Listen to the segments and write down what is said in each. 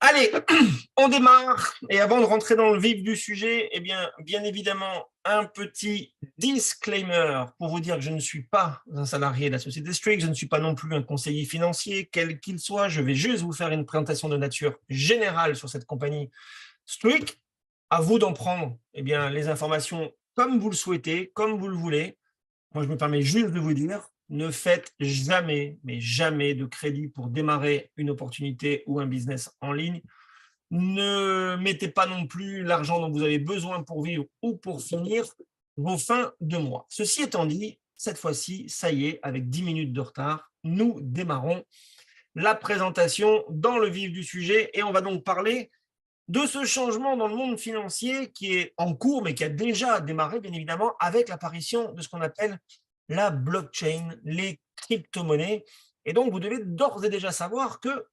Allez, on démarre. Et avant de rentrer dans le vif du sujet, bien évidemment, un petit disclaimer pour vous dire que je ne suis pas un salarié de la société Strix, je ne suis pas non plus un conseiller financier, quel qu'il soit. Je vais juste vous faire une présentation de nature générale sur cette compagnie Strix. À vous d'en prendre les informations comme vous le souhaitez, comme vous le voulez. Moi, je me permets juste de vous dire, ne faites jamais, mais jamais de crédit pour démarrer une opportunité ou un business en ligne. Ne mettez pas non plus l'argent dont vous avez besoin pour vivre ou pour finir vos fins de mois. Ceci étant dit, cette fois-ci, ça y est, avec 10 minutes de retard, nous démarrons la présentation dans le vif du sujet et on va donc parler de ce changement dans le monde financier qui est en cours, mais qui a déjà démarré, bien évidemment, avec l'apparition de ce qu'on appelle la blockchain, les crypto-monnaies. Et donc, vous devez d'ores et déjà savoir que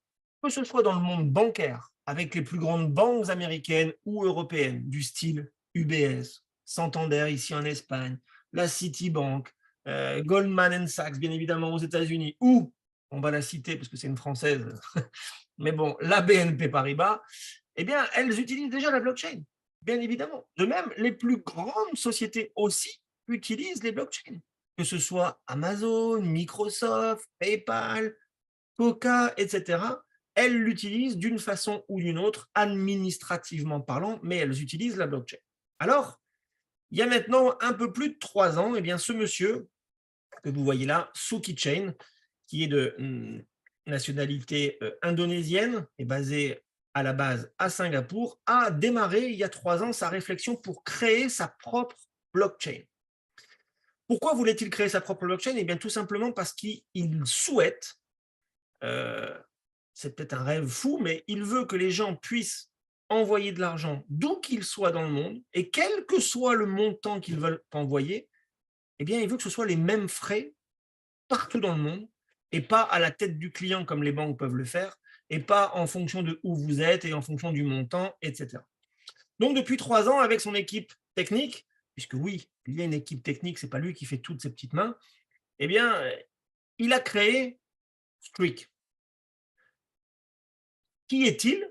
ce soit dans le monde bancaire, avec les plus grandes banques américaines ou européennes, du style UBS, Santander ici en Espagne, la Citibank, Goldman Sachs, bien évidemment aux États-Unis, ou, on va la citer parce que c'est une française, mais bon, la BNP Paribas, elles utilisent déjà la blockchain, bien évidemment. De même, les plus grandes sociétés aussi utilisent les blockchains, que ce soit Amazon, Microsoft, PayPal, Coca, etc. Elles l'utilisent d'une façon ou d'une autre, administrativement parlant, mais elles utilisent la blockchain. Alors, il y a maintenant un peu plus de 3 ans, ce monsieur que vous voyez là, Suki Chain, qui est de nationalité indonésienne et basé à la base à Singapour, a démarré il y a 3 ans sa réflexion pour créer sa propre blockchain. Pourquoi voulait-il créer sa propre blockchain? Tout simplement parce qu'il souhaite, euh, c'est peut-être un rêve fou, mais il veut que les gens puissent envoyer de l'argent d'où qu'ils soient dans le monde, et quel que soit le montant qu'ils veulent envoyer, il veut que ce soit les mêmes frais partout dans le monde et pas à la tête du client comme les banques peuvent le faire et pas en fonction de où vous êtes et en fonction du montant, etc. Donc, depuis 3 ans, avec son équipe technique, puisque oui, il y a une équipe technique, c'est pas lui qui fait toutes ces petites mains, eh bien, il a créé Streak. Qui est-il?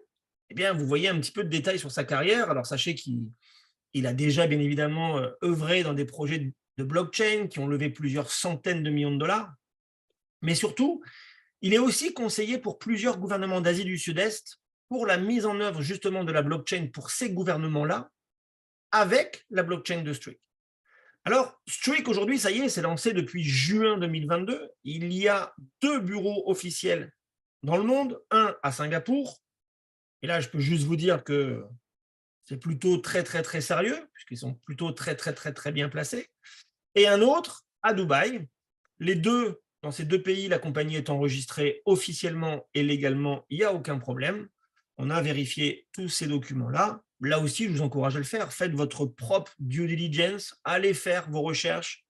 Vous voyez un petit peu de détails sur sa carrière. Alors, sachez qu'il a déjà, bien évidemment, œuvré dans des projets de blockchain qui ont levé plusieurs centaines de millions de dollars. Mais surtout, il est aussi conseiller pour plusieurs gouvernements d'Asie du Sud-Est pour la mise en œuvre justement de la blockchain pour ces gouvernements-là avec la blockchain de Streak. Alors, Streak aujourd'hui, ça y est, c'est lancé depuis juin 2022. Il y a 2 bureaux officiels dans le monde, un à Singapour. Et là, je peux juste vous dire que c'est plutôt très, très, très sérieux, puisqu'ils sont plutôt très, très, très, très bien placés. Et un autre à Dubaï. Les deux, dans ces 2 pays, la compagnie est enregistrée officiellement et légalement, il n'y a aucun problème. On a vérifié tous ces documents-là. Là aussi, je vous encourage à le faire. Faites votre propre due diligence, allez faire vos recherches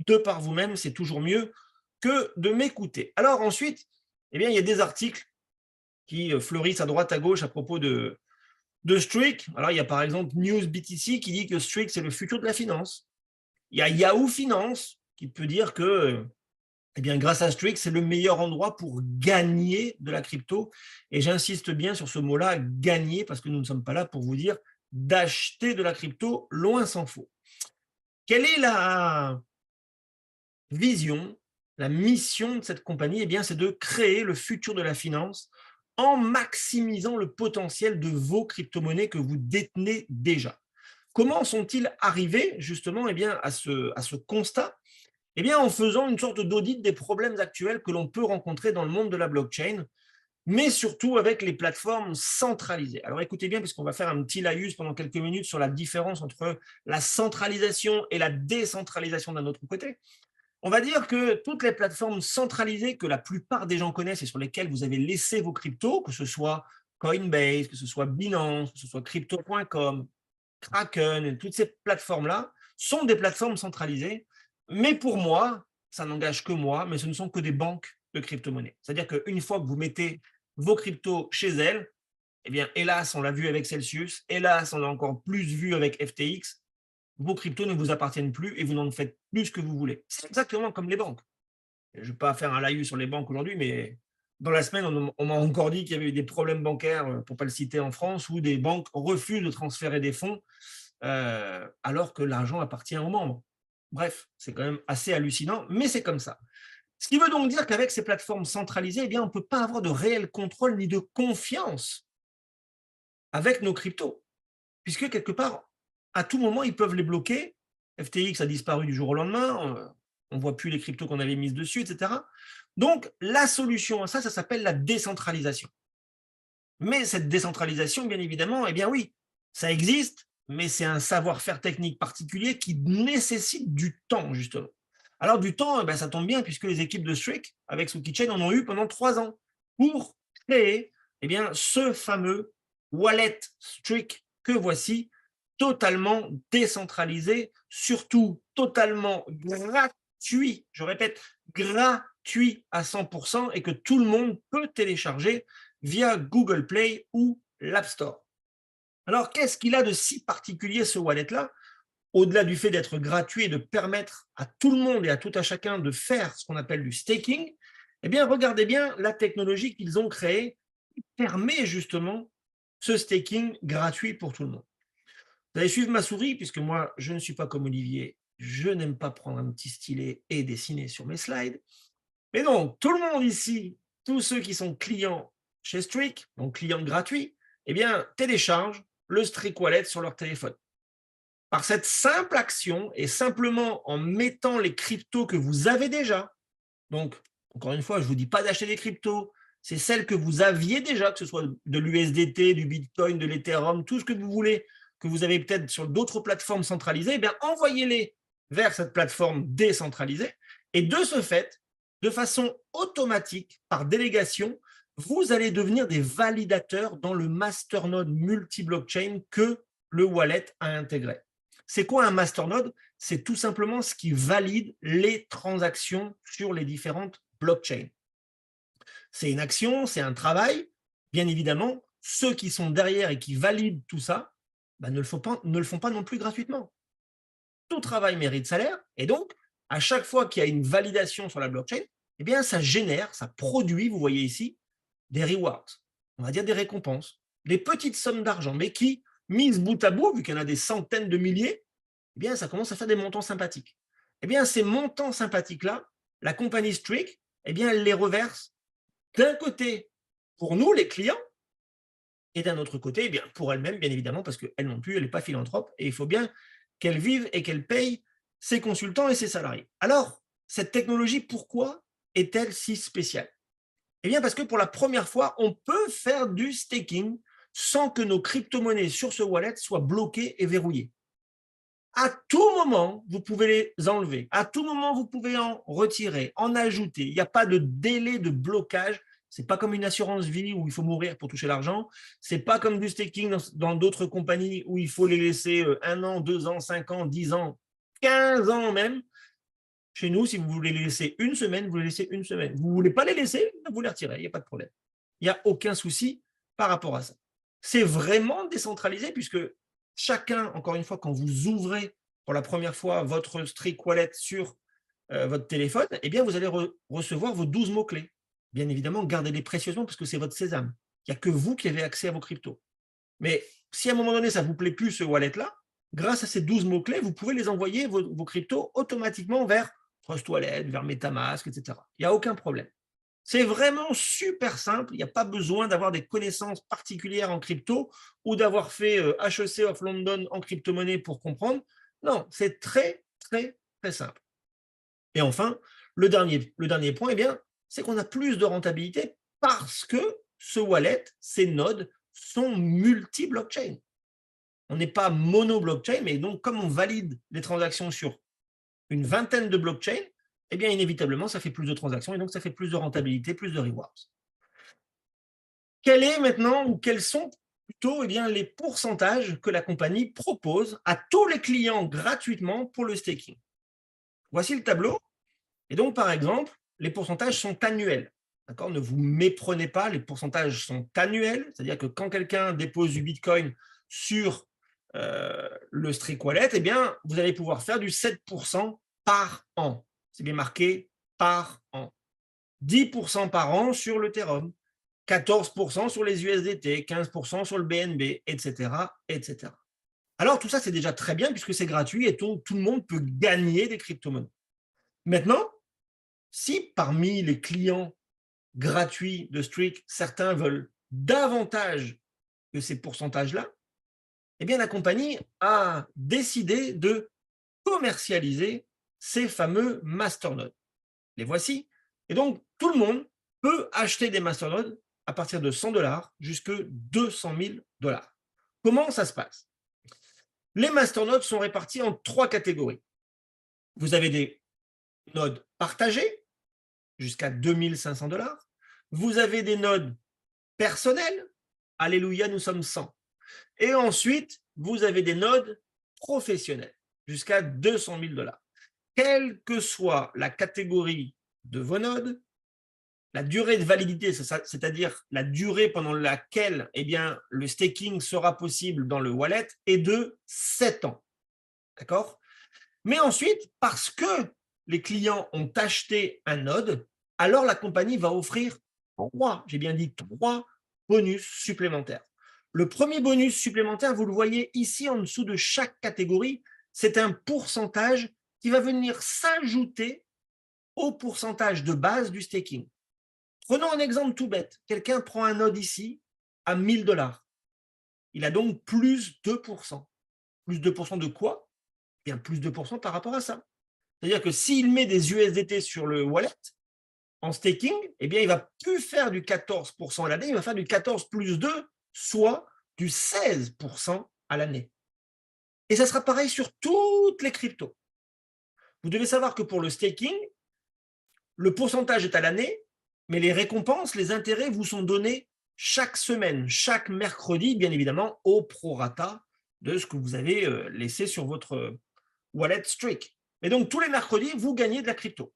de par vous-même, c'est toujours mieux que de m'écouter. Alors ensuite, il y a des articles qui fleurissent à droite à gauche à propos de Streak. Alors, il y a par exemple News BTC qui dit que Streak, c'est le futur de la finance. Il y a Yahoo Finance qui peut dire que grâce à Strix, c'est le meilleur endroit pour gagner de la crypto. Et j'insiste bien sur ce mot-là, gagner, parce que nous ne sommes pas là pour vous dire d'acheter de la crypto, loin s'en faut. Quelle est la vision, la mission de cette compagnie? C'est de créer le futur de la finance en maximisant le potentiel de vos crypto-monnaies que vous détenez déjà. Comment sont-ils arrivés justement à ce constat? En faisant une sorte d'audit des problèmes actuels que l'on peut rencontrer dans le monde de la blockchain, mais surtout avec les plateformes centralisées. Alors écoutez bien, parce qu'on va faire un petit laïus pendant quelques minutes sur la différence entre la centralisation et la décentralisation d'un autre côté. On va dire que toutes les plateformes centralisées que la plupart des gens connaissent et sur lesquelles vous avez laissé vos cryptos, que ce soit Coinbase, que ce soit Binance, que ce soit crypto.com, Kraken, toutes ces plateformes-là sont des plateformes centralisées. Mais pour moi, ça n'engage que moi, mais ce ne sont que des banques de crypto-monnaies. C'est-à-dire qu'une fois que vous mettez vos cryptos chez elles, hélas, on l'a vu avec Celsius, hélas, on l'a encore plus vu avec FTX, vos cryptos ne vous appartiennent plus et vous n'en faites plus ce que vous voulez. C'est exactement comme les banques. Je ne vais pas faire un laïus sur les banques aujourd'hui, mais dans la semaine, on m'a encore dit qu'il y avait eu des problèmes bancaires, pour ne pas le citer, en France, où des banques refusent de transférer des fonds alors que l'argent appartient aux membres. Bref, c'est quand même assez hallucinant, mais c'est comme ça. Ce qui veut donc dire qu'avec ces plateformes centralisées, eh bien, on ne peut pas avoir de réel contrôle ni de confiance avec nos cryptos, puisque quelque part, à tout moment, ils peuvent les bloquer. FTX a disparu du jour au lendemain, on ne voit plus les cryptos qu'on avait mises dessus, etc. Donc, la solution à ça, ça s'appelle la décentralisation. Mais cette décentralisation, bien évidemment, eh bien oui, ça existe, mais c'est un savoir-faire technique particulier qui nécessite du temps, justement. Alors, du temps, eh ben, ça tombe bien, puisque les équipes de Strick, avec Suki en ont eu pendant 3 ans pour créer eh bien, ce fameux wallet Strick que voici, totalement décentralisé, surtout totalement gratuit, je répète, gratuit à 100% et que tout le monde peut télécharger via Google Play ou l'App Store. Alors, qu'est-ce qu'il a de si particulier ce wallet-là? Au-delà du fait d'être gratuit et de permettre à tout le monde et à tout à chacun de faire ce qu'on appelle du staking, eh bien, regardez bien la technologie qu'ils ont créée qui permet justement ce staking gratuit pour tout le monde. Vous allez suivre ma souris, puisque moi, je ne suis pas comme Olivier, je n'aime pas prendre un petit stylet et dessiner sur mes slides. Mais donc, tout le monde ici, tous ceux qui sont clients chez Streak, donc clients gratuits, eh bien, téléchargent le Streak Wallet sur leur téléphone. Par cette simple action et simplement en mettant les cryptos que vous avez déjà, donc, encore une fois, je ne vous dis pas d'acheter des cryptos, c'est celles que vous aviez déjà, que ce soit de l'USDT, du Bitcoin, de l'Ethereum, tout ce que vous voulez, que vous avez peut-être sur d'autres plateformes centralisées, eh bien, envoyez-les vers cette plateforme décentralisée. Et de ce fait, de façon automatique, par délégation, vous allez devenir des validateurs dans le masternode multi-blockchain que le wallet a intégré. C'est quoi un masternode? C'est tout simplement ce qui valide les transactions sur les différentes blockchains. C'est une action, c'est un travail. Bien évidemment, ceux qui sont derrière et qui valident tout ça ne le font pas non plus gratuitement. Tout travail mérite salaire, et donc, à chaque fois qu'il y a une validation sur la blockchain, eh bien, ça génère, ça produit, vous voyez ici, des rewards, on va dire des récompenses, des petites sommes d'argent, mais qui, mises bout à bout, vu qu'il y en a des centaines de milliers, eh bien, ça commence à faire des montants sympathiques. Eh bien, ces montants sympathiques-là, la compagnie Streak, eh bien, elle les reverse d'un côté pour nous, les clients, et d'un autre côté, eh bien, pour elle-même, bien évidemment, parce qu'elle non plus, elle n'est pas philanthrope, et il faut bien qu'elle vive et qu'elle paye ses consultants et ses salariés. Alors, cette technologie, pourquoi est-elle si spéciale? Eh bien, parce que pour la première fois, on peut faire du staking sans que nos crypto-monnaies sur ce wallet soient bloquées et verrouillées. À tout moment, vous pouvez les enlever. À tout moment, vous pouvez en retirer, en ajouter. Il n'y a pas de délai de blocage. Ce n'est pas comme une assurance vie où il faut mourir pour toucher l'argent. Ce n'est pas comme du staking dans d'autres compagnies où il faut les laisser 1 an, 2 ans, 5 ans, 10 ans, 15 ans même. Chez nous, si vous voulez les laisser une semaine, vous les laissez une semaine. Vous ne voulez pas les laisser, vous les retirez. Il n'y a pas de problème. Il n'y a aucun souci par rapport à ça. C'est vraiment décentralisé puisque chacun, encore une fois, quand vous ouvrez pour la première fois votre Streak Wallet sur votre téléphone, eh bien, vous allez recevoir vos 12 mots-clés. Bien évidemment, gardez-les précieusement parce que c'est votre sésame. Il n'y a que vous qui avez accès à vos cryptos. Mais si à un moment donné, ça ne vous plaît plus ce wallet-là, grâce à ces 12 mots-clés, vous pouvez les envoyer, vos cryptos, automatiquement vers Trust Wallet, vers MetaMask, etc. Il n'y a aucun problème. C'est vraiment super simple. Il n'y a pas besoin d'avoir des connaissances particulières en crypto ou d'avoir fait HEC of London en crypto-monnaie pour comprendre. Non, c'est très, très, très simple. Et enfin, le dernier point, eh bien, c'est qu'on a plus de rentabilité parce que ce wallet, ces nodes sont multi-blockchain. On n'est pas mono-blockchain, mais donc comme on valide les transactions sur une vingtaine de blockchains, eh bien, inévitablement, ça fait plus de transactions et donc ça fait plus de rentabilité, plus de rewards. Quel est maintenant, ou quels sont plutôt eh bien, les pourcentages que la compagnie propose à tous les clients gratuitement pour le staking? Voici le tableau. Et donc, par exemple, les pourcentages sont annuels. D'accord? Ne vous méprenez pas, les pourcentages sont annuels, c'est-à-dire que quand quelqu'un dépose du Bitcoin sur le Streak Wallet, eh bien, vous allez pouvoir faire du 7% par an. C'est bien marqué par an. 10% par an sur l'Ethereum, 14% sur les USDT, 15% sur le BNB, etc., etc. Alors, tout ça, c'est déjà très bien puisque c'est gratuit et tout le monde peut gagner des crypto-monnaies. Maintenant, si parmi les clients gratuits de Streak, certains veulent davantage que ces pourcentages-là, eh bien, la compagnie a décidé de commercialiser ces fameux masternodes. Les voici. Et donc, tout le monde peut acheter des masternodes à partir de 100 $ jusqu'à 200 000 $. Comment ça se passe? Les masternodes sont répartis en 3 catégories. Vous avez des nodes partagés jusqu'à 2500 $. Vous avez des nodes personnels. Alléluia, nous sommes 100. Et ensuite, vous avez des nodes professionnels jusqu'à 200 000 $. Quelle que soit la catégorie de vos nodes, la durée de validité, c'est-à-dire la durée pendant laquelle le staking sera possible dans le wallet, est de 7 ans. D'accord? Mais ensuite, parce que les clients ont acheté un node, alors la compagnie va offrir 3, j'ai bien dit 3 bonus supplémentaires. Le premier bonus supplémentaire, vous le voyez ici en dessous de chaque catégorie, c'est un pourcentage qui va venir s'ajouter au pourcentage de base du staking. Prenons un exemple tout bête. Quelqu'un prend un node ici à 1000 $. Il a donc plus 2%. Plus 2% de quoi? Bien, plus 2% par rapport à ça. C'est-à-dire que s'il met des USDT sur le wallet, en staking, il ne va plus faire du 14% à l'année, il va faire du 14 plus 2, soit du 16% à l'année. Et ça sera pareil sur toutes les cryptos. Vous devez savoir que pour le staking, le pourcentage est à l'année, mais les récompenses, les intérêts vous sont donnés chaque semaine, chaque mercredi, bien évidemment, au prorata de ce que vous avez laissé sur votre wallet Streak. Et donc, tous les mercredis, vous gagnez de la crypto.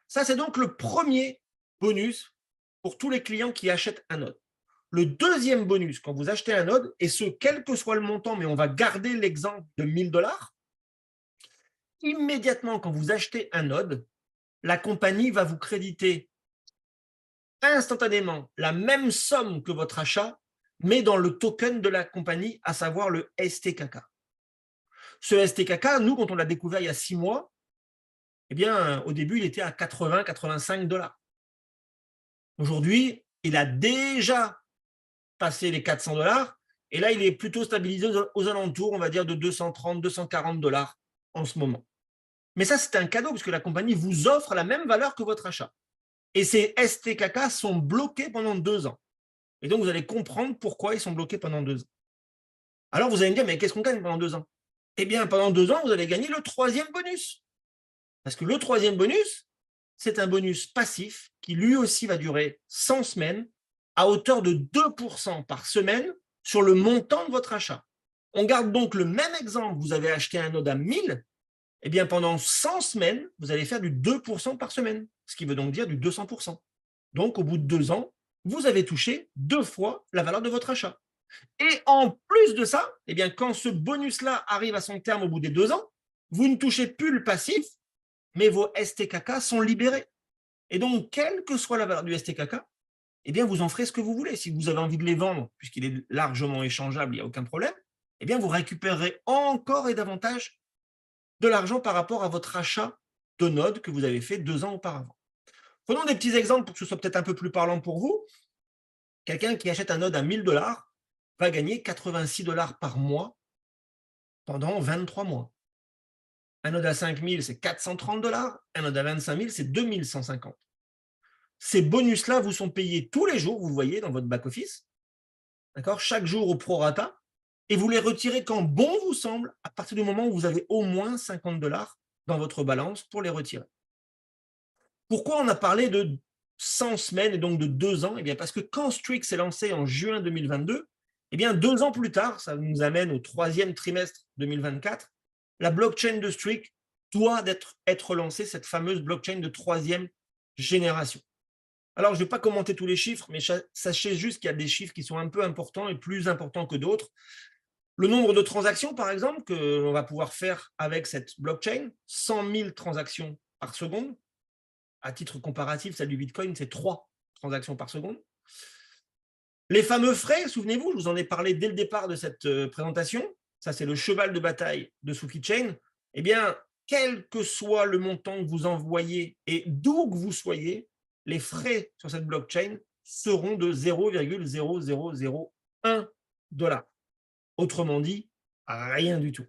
Ça, c'est donc le premier bonus pour tous les clients qui achètent un node. Le deuxième bonus, quand vous achetez un node, et ce, quel que soit le montant, mais on va garder l'exemple de 1000 $, immédiatement, quand vous achetez un node, la compagnie va vous créditer instantanément la même somme que votre achat, mais dans le token de la compagnie, à savoir le STKK. Ce STKK, nous, quand on l'a découvert il y a 6 mois, au début, il était à 80-85 $. Aujourd'hui, il a déjà passé les 400 $, et là, il est plutôt stabilisé aux alentours, on va dire, de 230-240 $ en ce moment. Mais ça, c'est un cadeau, puisque la compagnie vous offre la même valeur que votre achat. Et ces STKK sont bloqués pendant 2 ans. Et donc, vous allez comprendre pourquoi ils sont bloqués pendant 2 ans. Alors, vous allez me dire, mais qu'est-ce qu'on gagne pendant 2 ans? Pendant 2 ans, vous allez gagner le troisième bonus. Parce que le troisième bonus, c'est un bonus passif qui lui aussi va durer 100 semaines à hauteur de 2% par semaine sur le montant de votre achat. On garde donc le même exemple, vous avez acheté un node à 1000, pendant 100 semaines, vous allez faire du 2% par semaine, ce qui veut donc dire du 200%. Donc, au bout de 2 ans, vous avez touché 2 fois la valeur de votre achat. Et en plus de ça, quand ce bonus-là arrive à son terme au bout des 2 ans, vous ne touchez plus le passif, mais vos STKK sont libérés. Et donc, quelle que soit la valeur du STKK, vous en ferez ce que vous voulez. Si vous avez envie de les vendre, puisqu'il est largement échangeable, il n'y a aucun problème, vous récupérerez encore et davantage de l'argent par rapport à votre achat de node que vous avez fait 2 ans auparavant. Prenons des petits exemples pour que ce soit peut-être un peu plus parlant pour vous. Quelqu'un qui achète un node à 1000 $ va gagner 86 $ par mois pendant 23 mois. Un node à 5000, c'est 430 $. Un node à 25 000, c'est 2150. Ces bonus-là vous sont payés tous les jours, vous le voyez dans votre back-office, d'accord, chaque jour au prorata, et vous les retirez quand bon vous semble, à partir du moment où vous avez au moins 50 $ dans votre balance pour les retirer. Pourquoi on a parlé de 100 semaines et donc de 2 ans? Parce que quand Streak s'est lancé en juin 2022, 2 ans plus tard, ça nous amène au 3e trimestre 2024, la blockchain de Streak doit être lancée, cette fameuse blockchain de 3e génération. Alors, je ne vais pas commenter tous les chiffres, mais sachez juste qu'il y a des chiffres qui sont un peu importants et plus importants que d'autres. Le nombre de transactions, par exemple, que l'on va pouvoir faire avec cette blockchain, 100 000 transactions par seconde. À titre comparatif, celle du Bitcoin, c'est 3 transactions par seconde. Les fameux frais, souvenez-vous, je vous en ai parlé dès le départ de cette présentation. Ça, c'est le cheval de bataille de Sookie Chain. Eh bien, quel que soit le montant que vous envoyez et d'où que vous soyez, les frais sur cette blockchain seront de 0,0001 $. Autrement dit, rien du tout.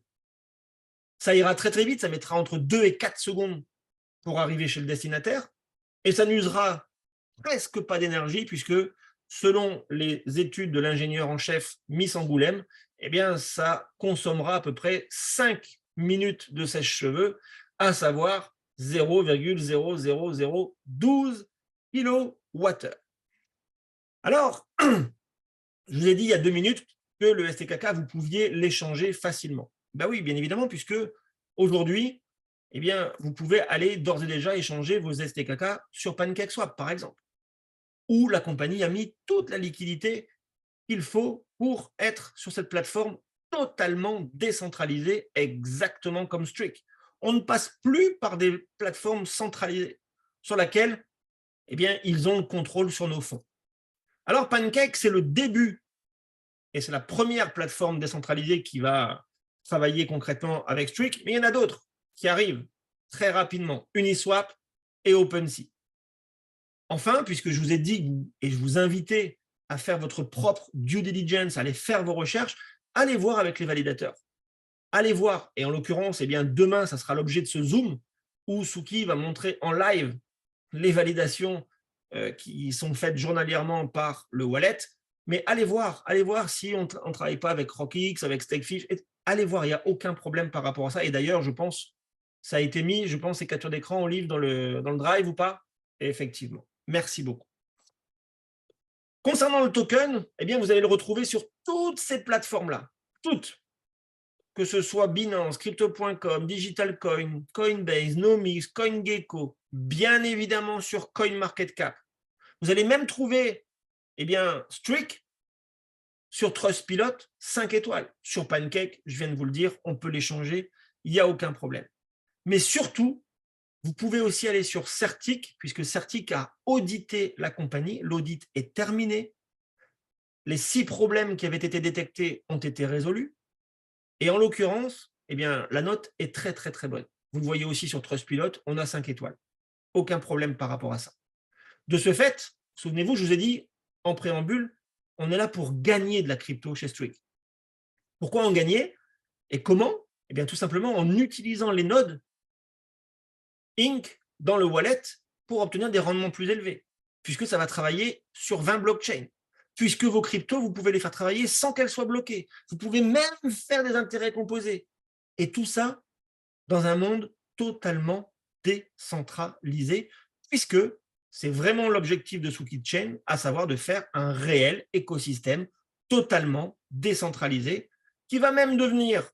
Ça ira très très vite, ça mettra entre 2 et 4 secondes pour arriver chez le destinataire et ça n'usera presque pas d'énergie puisque selon les études de l'ingénieur en chef Miss Angoulême, eh bien, ça consommera à peu près 5 minutes de sèche-cheveux, à savoir 0,00012 kWh. Alors, je vous ai dit il y a 2 minutes que le STKK, vous pouviez l'échanger facilement. Ben oui, bien évidemment, puisque aujourd'hui, eh bien, vous pouvez aller d'ores et déjà échanger vos STKK sur PancakeSwap, par exemple, où la compagnie a mis toute la liquidité qu'il faut pour être sur cette plateforme totalement décentralisée, exactement comme Streak. On ne passe plus par des plateformes centralisées sur lesquelles eh bien, ils ont le contrôle sur nos fonds. Alors, Pancake, c'est le début et c'est la première plateforme décentralisée qui va travailler concrètement avec Streak, mais il y en a d'autres qui arrivent très rapidement, Uniswap et OpenSea. Enfin, puisque je vous ai dit et je vous invitais à faire votre propre due diligence, à aller faire vos recherches, allez voir avec les validateurs. Allez voir, et en l'occurrence, eh bien, demain, ça sera l'objet de ce Zoom où Sookie va montrer en live les validations qui sont faites journalièrement par le wallet. Mais allez voir si on ne travaille pas avec RockX, avec Stakefish. Allez voir, il n'y a aucun problème par rapport à ça. Et d'ailleurs, je pense, ça a été mis, je pense, ces captures d'écran au livre dans le drive ou pas. Et effectivement, merci beaucoup. Concernant le token, eh bien, vous allez le retrouver sur toutes ces plateformes-là. Toutes. Que ce soit Binance, Crypto.com, DigitalCoin, Coinbase, Nomics, CoinGecko, bien évidemment sur CoinMarketCap. Vous allez même trouver eh bien, Streak sur Trustpilot, 5 étoiles. Sur Pancake, je viens de vous le dire, on peut l'échanger, il n'y a aucun problème. Mais surtout, vous pouvez aussi aller sur Certic, puisque Certic a audité la compagnie. L'audit est terminé. Les 6 problèmes qui avaient été détectés ont été résolus. Et en l'occurrence, eh bien, la note est très, très, très bonne. Vous le voyez aussi sur Trustpilot, on a 5 étoiles. Aucun problème par rapport à ça. De ce fait, souvenez-vous, je vous ai dit en préambule, on est là pour gagner de la crypto chez Streak. Pourquoi en gagner et comment? Eh bien, tout simplement en utilisant les nodes Inc dans le wallet pour obtenir des rendements plus élevés, puisque ça va travailler sur 20 blockchains. Puisque vos cryptos, vous pouvez les faire travailler sans qu'elles soient bloquées. Vous pouvez même faire des intérêts composés. Et tout ça dans un monde totalement décentralisé, puisque c'est vraiment l'objectif de Sookie Chain, à savoir de faire un réel écosystème totalement décentralisé, qui va même devenir,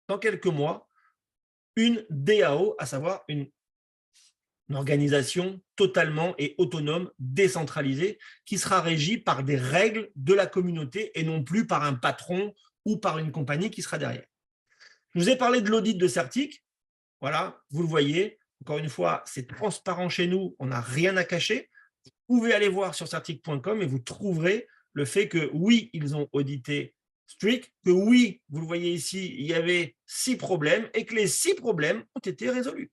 dans quelques mois, une DAO, à savoir une organisation totalement et autonome, décentralisée, qui sera régie par des règles de la communauté et non plus par un patron ou par une compagnie qui sera derrière. Je vous ai parlé de l'audit de Certic. Voilà, vous le voyez. Encore une fois, c'est transparent chez nous, on n'a rien à cacher. Vous pouvez aller voir sur certic.com et vous trouverez le fait que oui, ils ont audité Streak, que oui, vous le voyez ici, il y avait 6 problèmes et que les 6 problèmes ont été résolus.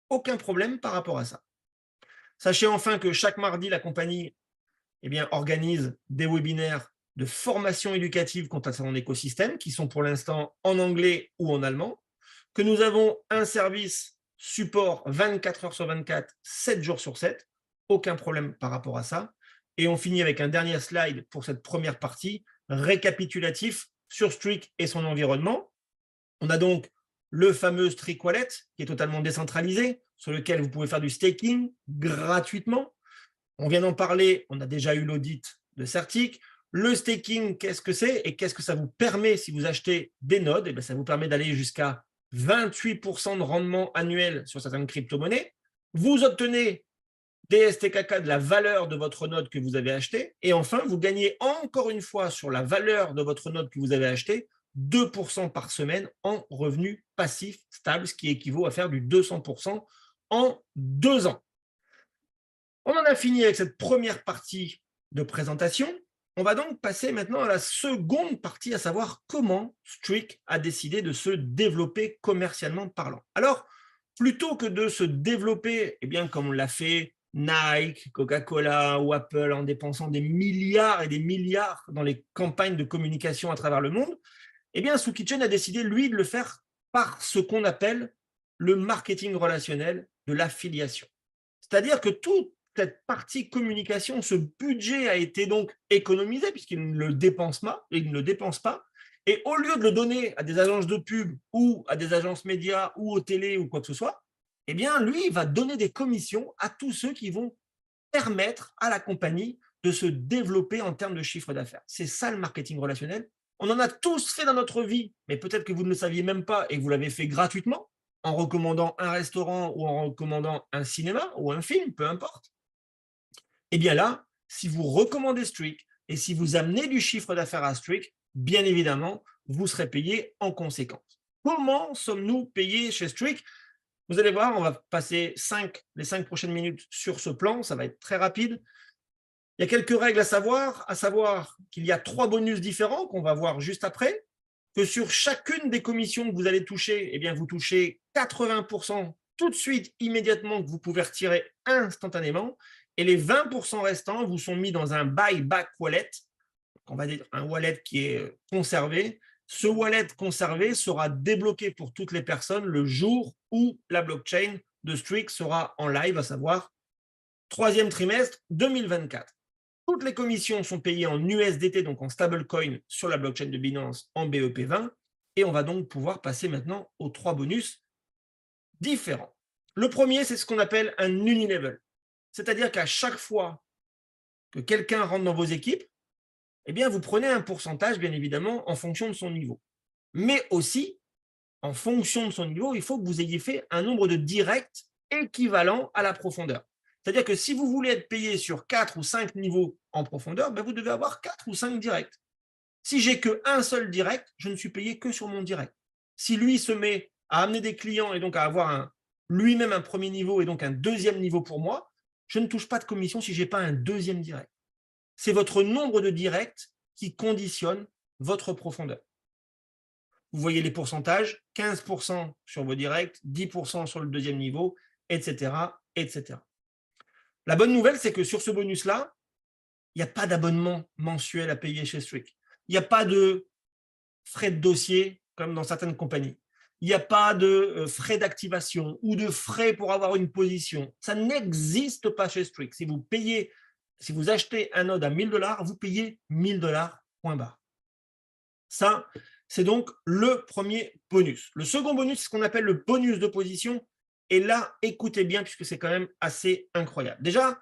Aucun problème par rapport à ça. Sachez enfin que chaque mardi, la compagnie organise des webinaires de formation éducative quant à son écosystème qui sont pour l'instant en anglais ou en allemand, que nous avons un service support 24 heures sur 24, 7 jours sur 7, aucun problème par rapport à ça. Et on finit avec un dernier slide pour cette première partie, récapitulatif sur Streak et son environnement. On a donc le fameux Streak Wallet qui est totalement décentralisé, sur lequel vous pouvez faire du staking gratuitement. On vient d'en parler, on a déjà eu l'audit de Certic. Le staking, qu'est-ce que c'est et qu'est-ce que ça vous permet si vous achetez des nodes? Eh bien, ça vous permet d'aller jusqu'à 28% de rendement annuel sur certaines crypto-monnaies. Vous obtenez des STKK de la valeur de votre node que vous avez acheté. Et enfin, vous gagnez encore une fois sur la valeur de votre node que vous avez acheté 2% par semaine en revenus passifs stables, ce qui équivaut à faire du 200% en 2 ans. On en a fini avec cette première partie de présentation. On va donc passer maintenant à la seconde partie, à savoir comment Streak a décidé de se développer commercialement parlant. Alors, plutôt que de se développer, eh bien, comme l'a fait Nike, Coca-Cola ou Apple en dépensant des milliards et des milliards dans les campagnes de communication à travers le monde, eh bien, Soup Kitchen a décidé, lui, de le faire par ce qu'on appelle le marketing relationnel de l'affiliation. C'est-à-dire que toute cette partie communication, ce budget a été donc économisé puisqu'il ne le dépense pas. Et au lieu de le donner à des agences de pub ou à des agences médias ou aux télé ou quoi que ce soit, eh bien, lui, il va donner des commissions à tous ceux qui vont permettre à la compagnie de se développer en termes de chiffre d'affaires. C'est ça le marketing relationnel. On en a tous fait dans notre vie, mais peut-être que vous ne le saviez même pas et que vous l'avez fait gratuitement en recommandant un restaurant ou en recommandant un cinéma ou un film, peu importe. Et bien là, si vous recommandez Streak et si vous amenez du chiffre d'affaires à Streak, bien évidemment, vous serez payé en conséquence. Comment sommes-nous payés chez Streak? Vous allez voir, on va passer les 5 prochaines minutes sur ce plan, ça va être très rapide. Il y a quelques règles à savoir qu'il y a 3 bonus différents qu'on va voir juste après, que sur chacune des commissions que vous allez toucher, eh bien, vous touchez 80% tout de suite, immédiatement, que vous pouvez retirer instantanément, et les 20% restants vous sont mis dans un buyback wallet, on va dire un wallet qui est conservé. Ce wallet conservé sera débloqué pour toutes les personnes le jour où la blockchain de Streak sera en live, à savoir 3e trimestre 2024. Toutes les commissions sont payées en USDT, donc en stablecoin, sur la blockchain de Binance en BEP20. Et on va donc pouvoir passer maintenant aux 3 bonus différents. Le premier, c'est ce qu'on appelle un unilevel. C'est-à-dire qu'à chaque fois que quelqu'un rentre dans vos équipes, eh bien, vous prenez un pourcentage, bien évidemment, en fonction de son niveau. Mais aussi, en fonction de son niveau, il faut que vous ayez fait un nombre de directs équivalent à la profondeur. C'est-à-dire que si vous voulez être payé sur 4 ou 5 niveaux en profondeur, ben vous devez avoir 4 ou 5 directs. Si j'ai qu'un seul direct, je ne suis payé que sur mon direct. Si lui se met à amener des clients et donc à avoir lui-même un premier niveau et donc un deuxième niveau pour moi, je ne touche pas de commission si je n'ai pas un deuxième direct. C'est votre nombre de directs qui conditionne votre profondeur. Vous voyez les pourcentages, 15% sur vos directs, 10% sur le deuxième niveau, etc., etc. La bonne nouvelle, c'est que sur ce bonus-là, il n'y a pas d'abonnement mensuel à payer chez Streak. Il n'y a pas de frais de dossier comme dans certaines compagnies. Il n'y a pas de frais d'activation ou de frais pour avoir une position. Ça n'existe pas chez Streak. Si vous achetez un node à $1000, vous payez $1000, point barre. Ça, c'est donc le premier bonus. Le second bonus, c'est ce qu'on appelle le bonus de position. Et là, écoutez bien, puisque c'est quand même assez incroyable. Déjà,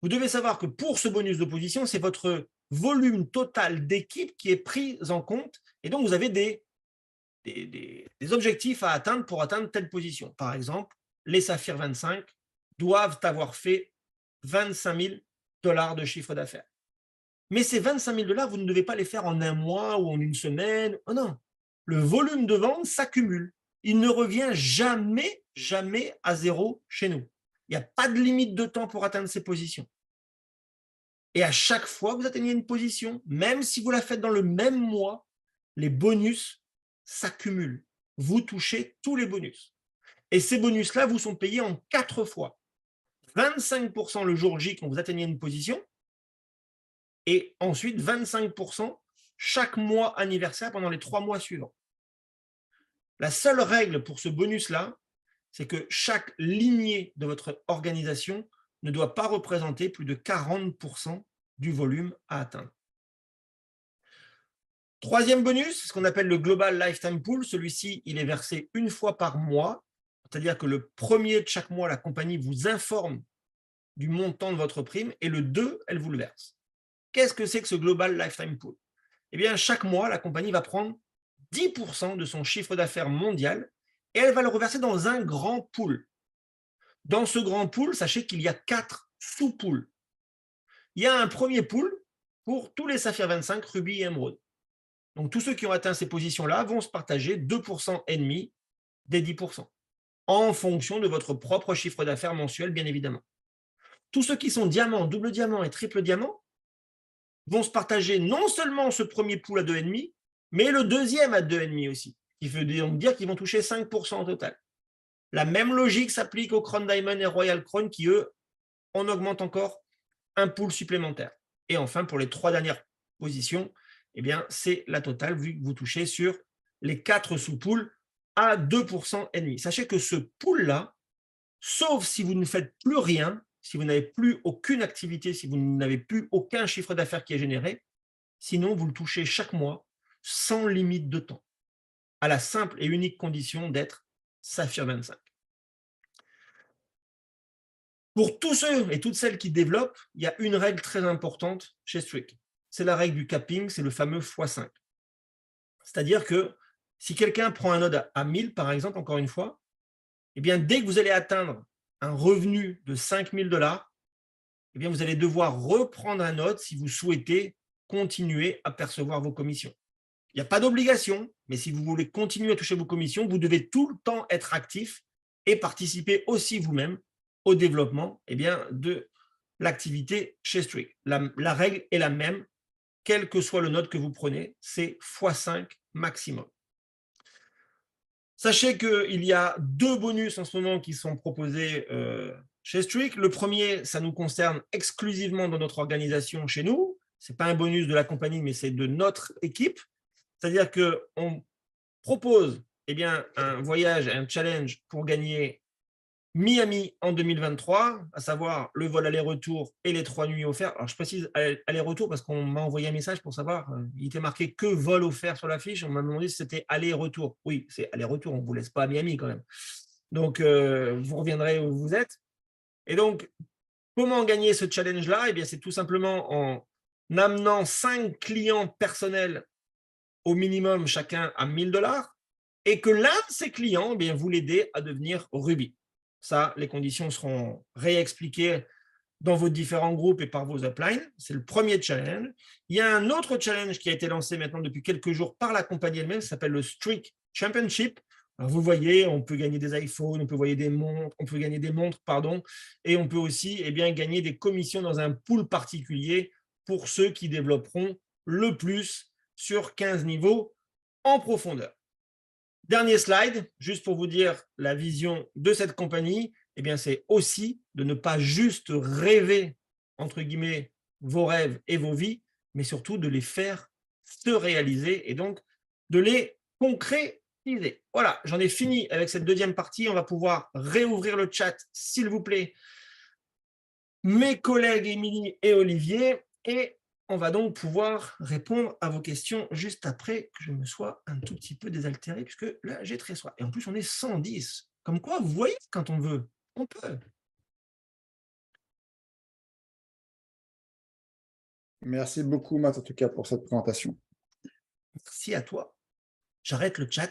vous devez savoir que pour ce bonus de position, c'est votre volume total d'équipe qui est pris en compte. Et donc, vous avez des objectifs à atteindre pour atteindre telle position. Par exemple, les Saphir 25 doivent avoir fait $25 000 de chiffre d'affaires. Mais ces $25 000, vous ne devez pas les faire en un mois ou en une semaine. Oh non, le volume de vente s'accumule. Il ne revient jamais, jamais à zéro chez nous. Il n'y a pas de limite de temps pour atteindre ces positions. Et à chaque fois que vous atteignez une position, même si vous la faites dans le même mois, les bonus s'accumulent. Vous touchez tous les bonus. Et ces bonus-là vous sont payés en 4 fois. 25% le jour J quand vous atteignez une position, et ensuite 25% chaque mois anniversaire pendant les 3 mois suivants. La seule règle pour ce bonus-là, c'est que chaque lignée de votre organisation ne doit pas représenter plus de 40% du volume à atteindre. Troisième bonus, ce qu'on appelle le Global Lifetime Pool. Celui-ci, il est versé une fois par mois, c'est-à-dire que le premier de chaque mois, la compagnie vous informe du montant de votre prime et le 2, elle vous le verse. Qu'est-ce que c'est que ce Global Lifetime Pool? Eh bien, chaque mois, la compagnie va prendre 10% de son chiffre d'affaires mondial et elle va le reverser dans un grand pool. Dans ce grand pool, sachez qu'il y a 4 sous-pools. Il y a un premier pool pour tous les Saphir 25, Ruby et Emerald. Donc, tous ceux qui ont atteint ces positions-là vont se partager 2% et demi des 10%. en fonction de votre propre chiffre d'affaires mensuel, bien évidemment. Tous ceux qui sont diamant, double diamant et triple diamant vont se partager non seulement ce premier pool à 2,5, mais le deuxième à 2,5 aussi, qui veut donc dire qu'ils vont toucher 5% au total. La même logique s'applique aux Crown Diamond et Royal Crown qui, eux, on augmente encore un pool supplémentaire. Et enfin, pour les 3 dernières positions, eh bien, c'est la totale vu que vous touchez sur les 4 sous-poules à 2% et demi. Sachez que ce pool-là, sauf si vous ne faites plus rien, si vous n'avez plus aucune activité, si vous n'avez plus aucun chiffre d'affaires qui est généré, sinon vous le touchez chaque mois sans limite de temps, à la simple et unique condition d'être Saphir 25. Pour tous ceux et toutes celles qui développent, il y a une règle très importante chez Streak. C'est la règle du capping, c'est le fameux x5. C'est-à-dire que si quelqu'un prend un node à 1000, par exemple, encore une fois, eh bien, dès que vous allez atteindre un revenu de 5000 $, eh bien, vous allez devoir reprendre un node si vous souhaitez continuer à percevoir vos commissions. Il n'y a pas d'obligation, mais si vous voulez continuer à toucher vos commissions, vous devez tout le temps être actif et participer aussi vous-même au développement de l'activité chez Streak. La règle est la même, quel que soit le node que vous prenez, c'est x5 maximum. Sachez qu'il y a 2 bonus en ce moment qui sont proposés chez Streak. Le premier, ça nous concerne exclusivement dans notre organisation chez nous. Ce n'est pas un bonus de la compagnie, mais c'est de notre équipe. C'est-à-dire qu'on propose un voyage, un challenge pour gagner Miami en 2023, à savoir le vol aller-retour et les 3 nuits offertes. Alors, je précise aller-retour parce qu'on m'a envoyé un message pour savoir, il était marqué que vol offert sur la fiche. On m'a demandé si c'était aller-retour. Oui, c'est aller-retour, on ne vous laisse pas à Miami quand même. Donc, vous reviendrez où vous êtes. Et donc, comment gagner ce challenge-là? C'est tout simplement en amenant 5 clients personnels au minimum chacun à 1000 $ et que l'un de ces clients, vous l'aidez à devenir Ruby. Ça, les conditions seront réexpliquées dans vos différents groupes et par vos uplines. C'est le premier challenge. Il y a un autre challenge qui a été lancé maintenant depuis quelques jours par la compagnie elle-même, ça s'appelle le Streak Championship. Alors vous voyez, on peut gagner des iPhones, on peut gagner des montres, et on peut aussi gagner des commissions dans un pool particulier pour ceux qui développeront le plus sur 15 niveaux en profondeur. Dernier slide, juste pour vous dire la vision de cette compagnie, c'est aussi de ne pas juste rêver, entre guillemets, vos rêves et vos vies, mais surtout de les faire se réaliser et donc de les concrétiser. Voilà, j'en ai fini avec cette deuxième partie. On va pouvoir réouvrir le chat, s'il vous plaît, mes collègues Émilie et Olivier, et on va donc pouvoir répondre à vos questions juste après que je me sois un tout petit peu désaltéré, puisque là, j'ai très soif. Et en plus, on est 110. Comme quoi, vous voyez, quand on veut, on peut. Merci beaucoup, Matt, en tout cas, pour cette présentation. Merci à toi. J'arrête le chat.